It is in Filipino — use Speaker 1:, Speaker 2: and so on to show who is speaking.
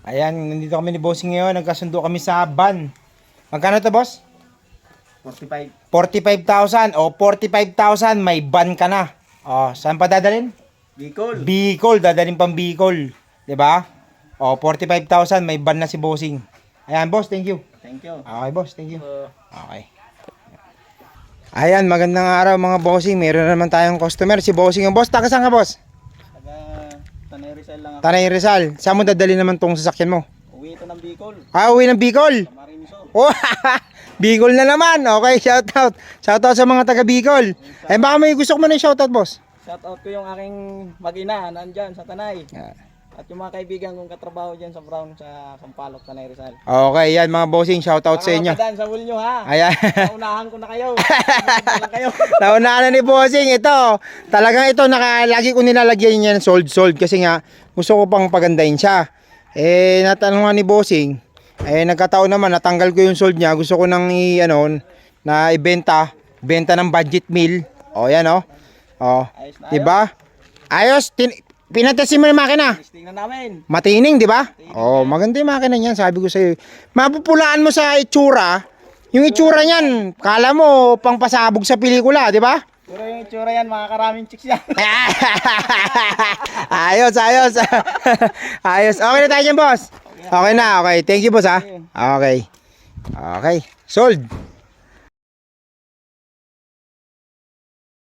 Speaker 1: Ayan, nandito kami ni Bossing ngayon. Nagkasundo kami sa van. Magkano to, boss?
Speaker 2: 45.
Speaker 1: 45,000 o 45,000 may van ka na. O, saan pa dadalhin?
Speaker 2: Bicol.
Speaker 1: Bicol, dadalhin pang Bicol. 'Di ba? O, 45,000 may van na si Bossing. Ayan, boss, thank you.
Speaker 2: Thank you.
Speaker 1: Okay, boss, thank you. Okay. Ayan, magandang araw mga bossing. Meron na naman tayong customer. Si Bossing ang boss. Taga saan ka, boss?
Speaker 2: Taga Tanay Rizal lang ako.
Speaker 1: Tanay Rizal. Saan mo dadali naman tong sasakyan mo?
Speaker 2: Uwi ito ng Bicol.
Speaker 1: Ah, uwi ng Bicol.
Speaker 2: Marinso.
Speaker 1: Oh, Bicol na naman. Okay, shoutout. Shoutout sa mga taga Bicol. Eh, baka may gusto ko man ng shoutout, boss.
Speaker 2: Shout out ko yung aking mag-ina nandyan sa Tanay.
Speaker 1: Yeah.
Speaker 2: At yung mga kaibigan kong katrabaho dyan sa Brown sa Sampaloc, Tanay Rizal.
Speaker 1: Okay, yan mga bossing. Shoutout sa inyo.
Speaker 2: Mga sa pool nyo ha.
Speaker 1: Ayan.
Speaker 2: Naunahan ko na kayo. Naunahan lang kayo.
Speaker 1: Nauna na ni Bossing. Ito, talagang ito, lagi ko nilalagyan niya ng sold kasi nga, gusto ko pang pagandahin siya. Eh, natanong nga ni Bossing, eh, nagkataon naman, natanggal ko yung sold niya. Gusto ko nang na ibenta ng budget meal. O, yan o. O,
Speaker 2: Ayos na
Speaker 1: diba? Ayos, pinatesin mo yung makina.
Speaker 2: Testing na namin.
Speaker 1: Matining, di ba? Oh, maganda yung makina niyan, sabi ko sa iyo. Mapupulaan mo sa itsura. Yung itsura niyan, kala mo pang pasabog sa pelikula, di ba?
Speaker 2: Pero yung itsura yan, mga karaming chicks yan.
Speaker 1: Ayos. Ayos. Okay na tayo dyan, boss. Okay na, okay. Thank you, boss, ha. Okay. Okay. Sold.